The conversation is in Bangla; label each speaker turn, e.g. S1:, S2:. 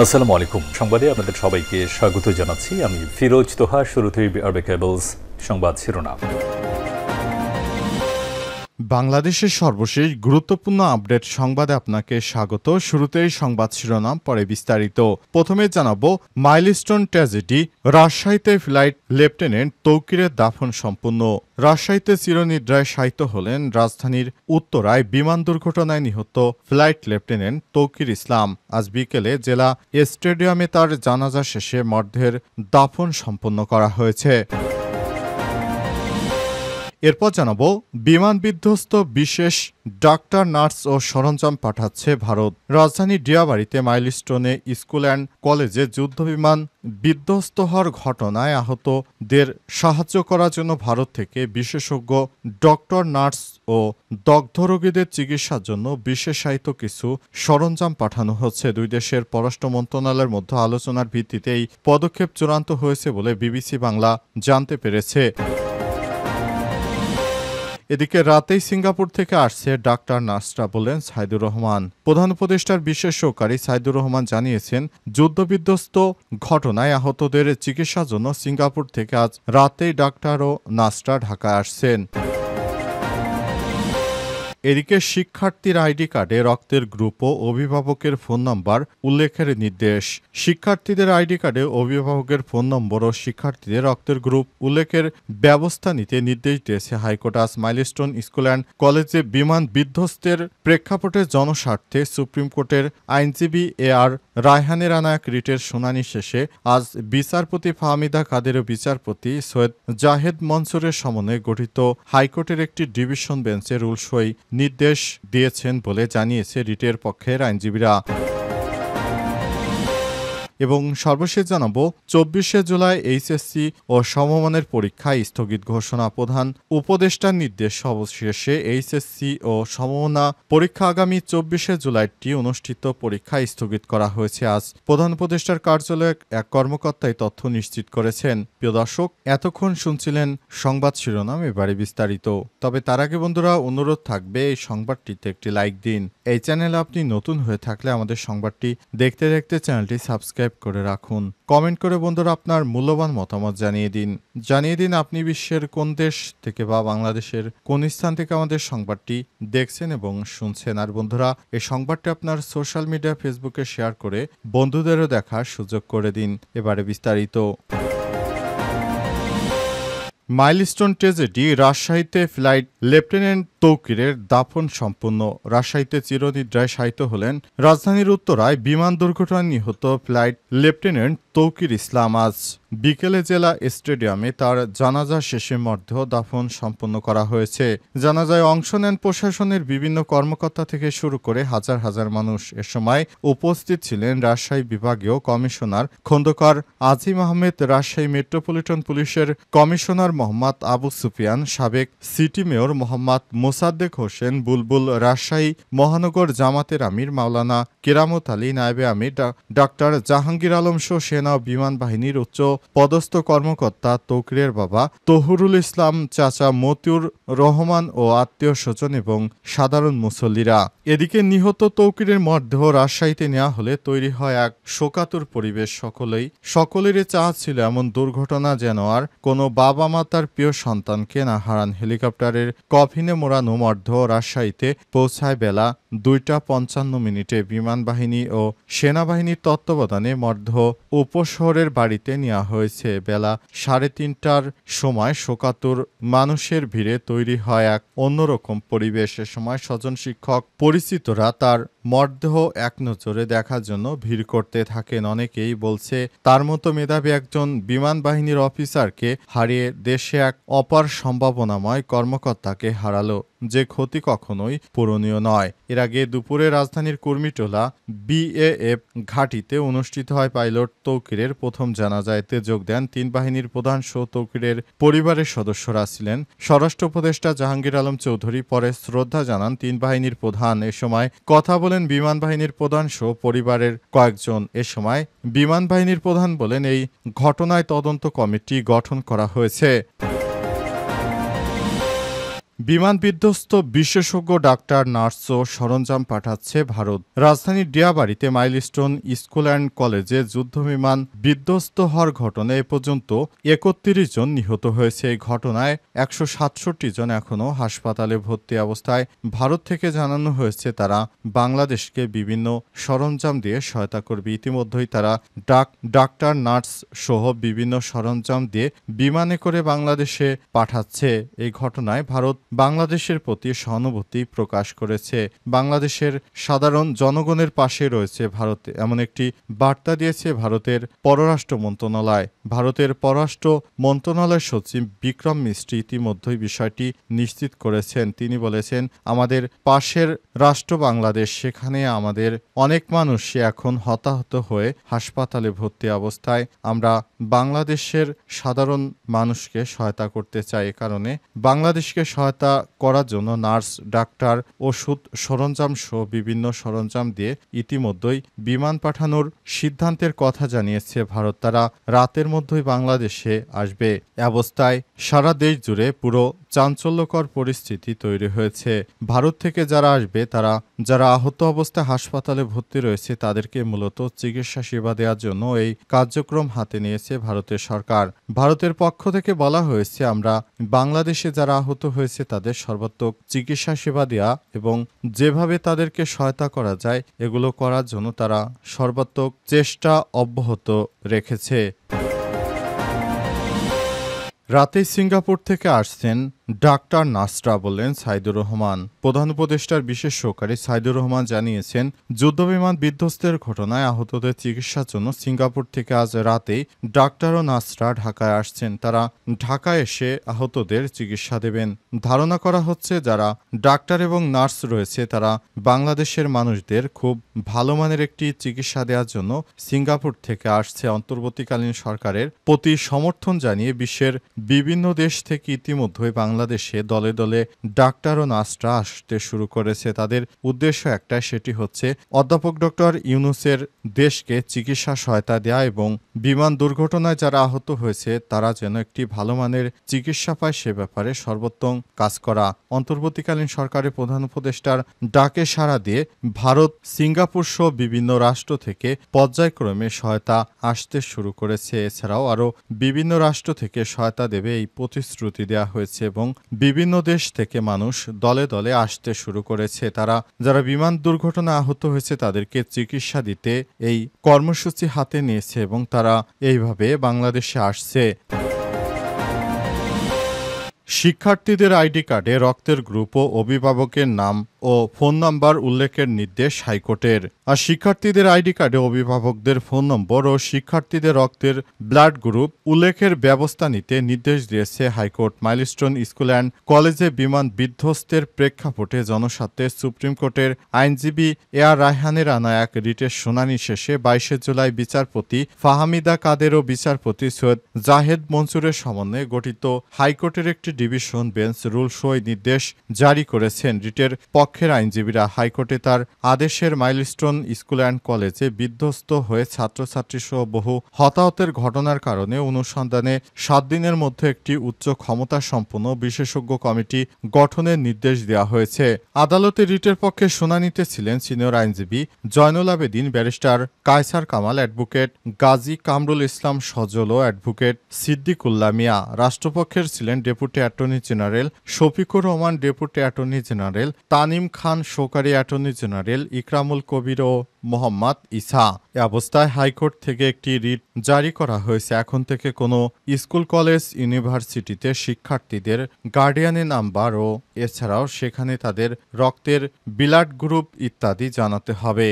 S1: আসসালামু আলাইকুম। সংবাদে আপনাদের সবাইকে স্বাগত জানাচ্ছি। আমি ফিরোজ তোহা। শুরুতেই আরবে কেবলস সংবাদ শিরোনাম।
S2: বাংলাদেশের সর্বশেষ গুরুত্বপূর্ণ আপডেট সংবাদে আপনাকে স্বাগত। শুরুতেই সংবাদ শিরোনাম, পরে বিস্তারিত। প্রথমে জানাবো মাইলস্টোন ট্র্যাজেডি, রাজশাহীতে ফ্লাইট লেফটেন্যান্ট তৌকিরের দাফন সম্পূর্ণ। রাজশাহীতে চিরনিদ্রায় শায়িত হলেন রাজধানীর উত্তরায় বিমান দুর্ঘটনায় নিহত ফ্লাইট লেফটেন্যান্ট তৌকির ইসলাম। আজ বিকেলে জেলা স্টেডিয়ামে তার জানাজা শেষে মরদেহের দাফন সম্পন্ন করা হয়েছে। এরপর জানাবো বিমান বিধ্বস্ত বিশেষ ডাক্তার, নার্স ও সরঞ্জাম পাঠাচ্ছে ভারত। রাজধানীর ডিয়াবাড়িতে মাইলস্টোনে স্কুল অ্যান্ড কলেজে যুদ্ধবিমান বিধ্বস্ত হওয়ার ঘটনায় আহতদের সাহায্য করার জন্য ভারত থেকে বিশেষজ্ঞ ডক্টর, নার্স ও দগ্ধ রোগীদের চিকিৎসার জন্য বিশেষায়িত কিছু সরঞ্জাম পাঠানো হচ্ছে। দুই দেশের পররাষ্ট্র মন্ত্রণালয়ের মধ্যে আলোচনার ভিত্তিতে এই পদক্ষেপ চূড়ান্ত হয়েছে বলে বিবিসি বাংলা জানতে পেরেছে। এদিকে রাতেই সিঙ্গাপুর থেকে আসছে ডাক্তার, নার্সরা, বললেন সাইদুর রহমান। প্রধান উপদেষ্টার বিশেষ সহকারী সাইদুর রহমান জানিয়েছেন, যুদ্ধবিধ্বস্ত ঘটনায় আহতদের চিকিৎসার জন্য সিঙ্গাপুর থেকে আজ রাতেই ডাক্তার ও নার্সরা ঢাকায় আসছেন। এদিকে শিক্ষার্থীর আইডি কার্ডে রক্তের গ্রুপ ও অভিভাবকের ফোন নম্বর উল্লেখের নির্দেশ। শিক্ষার্থীদের আইডি কার্ডে অভিভাবকের ফোন নম্বর ও শিক্ষার্থীদের রক্তের গ্রুপ উল্লেখের ব্যবস্থা নিতে নির্দেশ দিয়েছে হাইকোর্ট। আজ মাইলস্টোন স্কুল অ্যান্ড কলেজে বিমান বিধ্বস্তের প্রেক্ষাপটে জনস্বার্থে সুপ্রিম কোর্টের আইনজীবী আর রায়হানের আনা এক রিটের শুনানি শেষে আজ বিচারপতি ফাহমিদা কাদের ও বিচারপতি সৈয়দ জাহেদ মনসুরের সমন্বয়ে গঠিত হাইকোর্টের একটি ডিভিশন বেঞ্চে রুল সই নির্দেশ দিয়েছেন বলে জানিয়েছে রিটের পক্ষের আইনজীবীরা। এবং সর্বশেষ জানাবো 24শে জুলাই এইচএসসি ও সমমানের পরীক্ষায় স্থগিত ঘোষণা। প্রধান উপদেষ্টার নির্দেশ, অবশেষে এইচএসসি ও সমমানা পরীক্ষা আগামী 24শে জুলাইটি অনুষ্ঠিত পরীক্ষায় স্থগিত করা হয়েছে। আজ প্রধান উপদেষ্টার কার্যালয়ে এক কর্মকর্তাই তথ্য নিশ্চিত করেছেন। প্রিয় দর্শক, এতক্ষণ শুনছিলেন সংবাদ শিরোনাম, এবারে বিস্তারিত। তবে তার আগে বন্ধুরা, অনুরোধ থাকবে এই সংবাদটিতে একটি লাইক দিন। এই চ্যানেলে আপনি নতুন হয়ে থাকলে আমাদের সংবাদটি দেখতে দেখতে চ্যানেলটি সাবস্ক্রাইব করে রাখুন। কমেন্ট করে বন্ধুরা আপনার মূল্যবান মতামত জানিয়ে দিন আপনি বিশ্বের কোন দেশ থেকে বা বাংলাদেশের কোন স্থান থেকে আমাদের সংবাদটি দেখছেন এবং শুনছেন। আর বন্ধুরা, এই সংবাদটি আপনার সোশ্যাল মিডিয়া, ফেসবুকে শেয়ার করে বন্ধুদেরও দেখার সুযোগ করে দিন। এবারে বিস্তারিত। মাইলস্টোন ট্র্যাজেডি, রাজশাহীতে ফ্লাইট লেফটেন্যান্ট তৌকিরের দাফন সম্পূর্ণ। রাজশাহীতে চিরনিদ্রায় শায়িত হলেন রাজধানীর উত্তরায় বিমান দুর্ঘটনায় নিহত ফ্লাইট লেফটেন্যান্ট তৌকির ইসলাম। আজ বিকেলে জেলা স্টেডিয়ামে তার জানাজা শেষে মরদেহ দাফন সম্পন্ন করা হয়েছে। জানাজায় অংশ নেন প্রশাসনের বিভিন্ন কর্মকর্তা থেকে শুরু করে হাজার হাজার মানুষ। এ সময় উপস্থিত ছিলেন রাজশাহী বিভাগীয় কমিশনার খন্দকার আজিম আহমেদ, রাজশাহী মেট্রোপলিটন পুলিশের কমিশনার মোহাম্মদ আবু সুফিয়ান, সাবেক সিটি মেয়র মোহাম্মদ মোসাদ্দেক হোসেন বুলবুল, রাজশাহী মহানগর জামাতের আমির মাওলানা কেরামত আলী, নায়েবে আমির ডাক্তার জাহাঙ্গীর আলম সহ সেনা ও বিমান বাহিনীর উচ্চ পদস্থ কর্মকর্তা, তৌকিরের বাবা তহুরুল ইসলাম, চাচা মতিউর রহমান ও আত্মীয় স্বজন এবং সাধারণ মুসল্লিরা। এদিকে নিহত তৌকিরের মরদেহ রাজশাহীতে নেওয়া হলে তৈরি হয় এক শোকাতুর পরিবেশ। সকলেরই চাওয়া ছিল এমন দুর্ঘটনা যেন আর কোনো বাবা মা তার প্রিয় সন্তানকে না হারান। হেলিকপ্টারের কফিনে মোড়ানো মরদেহ রাজশাহীতে পৌঁছায় বেলা 2টা 55 বিমান বাহিনী ও সেনাবাহিনীর তত্ত্বাবধানে মরদেহ উপশহরের বাড়িতে নেওয়া হয়েছে। বেলা 3:30টার সময় শোকাতুর মানুষের ভিড়ে তৈরি হয় এক অন্যরকম পরিবেশ। এ সময় স্বজন, শিক্ষক, পরিচিতরা তার মরদেহ এক নজরে দেখার জন্য ভিড় করতে থাকেন। অনেকেই বলছে, তার মতো মেধাবী একজন বিমান বাহিনীর অফিসারকে হারিয়ে দেশে এক অপার সম্ভাবনাময় কর্মকর্তাকে হারালো, যে ক্ষতি কখনোই পূরণীয় নয়। এর আগে দুপুরে রাজধানীর কুর্মিটোলা বিএএফ ঘাঁটিতে অনুষ্ঠিত হয় পাইলট তৌকিরের প্রথম জানাজা। এতে যোগ দেন 3 বাহিনীর প্রধান সহ তৌকিরের পরিবারের সদস্যরা ছিলেন। স্বরাষ্ট্র উপদেষ্টা জাহাঙ্গীর আলম চৌধুরী পরে শ্রদ্ধা জানান 3 বাহিনীর প্রধান। এ সময় কথা বলেন বিমান বাহিনীর প্রধান সহ পরিবারের কয়েকজন। এ সময় বিমান বাহিনীর প্রধান বলেন, এই ঘটনায় তদন্ত কমিটি গঠন করা হয়েছে। বিমান বিধ্বস্ত বিশেষজ্ঞ ডাক্তার, নার্স ও সরঞ্জাম পাঠাচ্ছে ভারত। রাজধানীর ডিয়াবাড়িতে মাইলস্টোন স্কুল অ্যান্ড কলেজে যুদ্ধবিমান বিধ্বস্ত হওয়ার ঘটনায় এ পর্যন্ত ৩১ জন নিহত হয়েছে। এই ঘটনায় ১৬৭ জন এখনও হাসপাতালে ভর্তি অবস্থায়। ভারত থেকে জানানো হয়েছে তারা বাংলাদেশকে বিভিন্ন সরঞ্জাম দিয়ে সহায়তা করবে। ইতিমধ্যেই তারা ডাক্তার, নার্স সহ বিভিন্ন সরঞ্জাম দিয়ে বিমানে করে বাংলাদেশে পাঠাচ্ছে। এই ঘটনায় ভারত বাংলাদেশের প্রতি সহানুভূতি প্রকাশ করেছে। বাংলাদেশের সাধারণ জনগণের পাশে রয়েছে ভারত, এমন একটি বার্তা দিয়েছে ভারতের পররাষ্ট্র মন্ত্রণালয়। ভারতের পররাষ্ট্র মন্ত্রণালয় সচিব বিক্রম মিস্ত্রি ইতিমধ্যেই বিষয়টি নিশ্চিত করেছেন। তিনি বলেছেন, আমাদের পাশের রাষ্ট্র বাংলাদেশ, সেখানে আমাদের অনেক মানুষই এখন হতাহত হয়ে হাসপাতালে ভর্তি অবস্থায়। আমরা বাংলাদেশের সাধারণ মানুষকে সহায়তা করতে চাই। এ কারণে বাংলাদেশকে সহায়তা করার জন্য নার্স, ডাক্তার, ওষুধ, সরঞ্জাম সহ বিভিন্ন সরঞ্জাম দিয়ে ইতিমধ্যেই বিমান পাঠানোর সিদ্ধান্তের কথা জানিয়েছে ভারত। তারা রাতের মধ্যেই বাংলাদেশে আসবে। অবস্থায় সারা দেশ জুড়ে পুরো চাঞ্চল্যকর পরিস্থিতি তৈরি হয়েছে। ভারত থেকে যারা আসবে, যারা আহত অবস্থায় হাসপাতালে ভর্তি রয়েছে, তাদেরকে মূলত চিকিৎসা সেবা দেওয়ার জন্য এই কার্যক্রম হাতে নিয়েছে ভারতের সরকার। ভারতের পক্ষ থেকে বলা হয়েছে, আমরা বাংলাদেশে যারা আহত হয়েছে তাদের সর্বাত্মক চিকিৎসা সেবা দেওয়া এবং যেভাবে তাদেরকে সহায়তা করা যায় এগুলো করার জন্য তারা সর্বাত্মক চেষ্টা অব্যাহত রেখেছে। রাতেই সিঙ্গাপুর থেকে আসছেন ডাক্তার, নার্সরা, বললেন সাইদুর রহমান। প্রধান উপদেষ্টার বিশেষ সহকারী সাইদুর রহমান জানিয়েছেন, যুদ্ধবিমান বিধ্বস্তের ঘটনায় আহতদের চিকিৎসার জন্য সিঙ্গাপুর থেকে আজ রাতেই ডাক্তার ও নার্সরা ঢাকায় আসছেন। তারা ঢাকায় এসে আহতদের চিকিৎসা দেবেন। ধারণা করা হচ্ছে, যারা ডাক্তার এবং নার্স রয়েছে তারা বাংলাদেশের মানুষদের খুব ভালো মানের একটি চিকিৎসা দেওয়ার জন্য সিঙ্গাপুর থেকে আসছে। অন্তর্বর্তীকালীন সরকারের প্রতি সমর্থন জানিয়ে বিশ্বের বিভিন্ন দেশ থেকে ইতিমধ্যে বাংলাদেশে দলে দলে ডাক্তার ও নার্সরা আসতে শুরু করেছে। তাদের উদ্দেশ্য একটাই, সেটি হচ্ছে অধ্যাপক ডক্টর ইউনূসের দেশকে চিকিৎসা সহায়তা দেয়া এবং বিমান দুর্ঘটনায় যারা আহত হয়েছে তারা যেন একটি ভালো মানের চিকিৎসা পায় সে ব্যাপারে সর্বোত্তম কাজ করা। অন্তর্বর্তীকালীন সরকারের প্রধান উপদেষ্টার ডাকে সাড়া দিয়ে ভারত, সিঙ্গাপুর সহ বিভিন্ন রাষ্ট্র থেকে পর্যায়ক্রমে সহায়তা আসতে শুরু করেছে। এছাড়াও আরও বিভিন্ন রাষ্ট্র থেকে সহায়তা দেবে এই প্রতিশ্রুতি দেওয়া হয়েছে এবং বিভিন্ন দেশ থেকে মানুষ দলে দলে আসতে শুরু করেছে। তারা যারা বিমান দুর্ঘটনায় আহত হয়েছে তাদেরকে চিকিৎসা দিতে এই কর্মসূচি হাতে নিয়েছে এবং তারা এইভাবে বাংলাদেশে আসছে। শিক্ষার্থীদের আইডি কার্ডে রক্তের গ্রুপ ও অভিভাবকের নাম ও ফোন নাম্বার উল্লেখের নির্দেশ হাইকোর্টের। আর শিক্ষার্থীদের আইডি কার্ডে অভিভাবকদের ফোন নম্বর ও শিক্ষার্থীদের রক্তের ব্লাড গ্রুপ উল্লেখের ব্যবস্থা নিতে নির্দেশ দিয়েছে হাইকোর্ট। মাইলস্টোন স্কুল অ্যান্ড কলেজে বিমান বিধ্বস্তের প্রেক্ষাপটে জনস্বার্থে সুপ্রিম কোর্টের আইনজীবী এ.আর. রায়হানের আনা এক রিটের শুনানি শেষে ২২ জুলাই বিচারপতি ফাহমিদা কাদের ও বিচারপতি সৈয়দ জাহেদ মনসুরের সমন্বয়ে গঠিত হাইকোর্টের একটি ডিভিশন বেঞ্চ রুল সই নির্দেশ জারি করেছেন। রিটের পক্ষের আইনজীবীরা হাইকোর্টে তার আদেশের মাইলস্টোন স্কুল অ্যান্ড কলেজে বিধ্বস্ত হয়ে ছাত্রছাত্রী সহ বহু হতাহতের ঘটনার কারণে অনুসন্ধানে ৭ দিনের মধ্যে একটি উচ্চ ক্ষমতা সম্পন্ন বিশেষজ্ঞ কমিটি গঠনের নির্দেশ দেওয়া হয়েছে। আদালতে রিটের পক্ষে শুনানিতে ছিলেন সিনিয়র আইনজীবী জয়নুল আবেদিন, ব্যারিস্টার কায়সার কামাল, অ্যাডভোকেট গাজী কামরুল ইসলাম সজল ও অ্যাডভোকেট সিদ্দিকুল্লাহ মিয়া। রাষ্ট্রপক্ষের ছিলেন deputy attorney general Shafiqur Rahman, deputy attorney general Tanim Khan, সহকারী অ্যাটর্নি জেনারেল ইকরামুল কবির ও মোহাম্মদ ইসা। এ অবস্থায় হাইকোর্ট থেকে একটি রিট জারি করা হয়েছে। এখন থেকে কোনো স্কুল, কলেজ, ইউনিভার্সিটিতে শিক্ষার্থীদের গার্ডিয়ানের নাম্বার ও এছাড়াও সেখানে তাদের রক্তের ব্লাড গ্রুপ ইত্যাদি জানাতে হবে।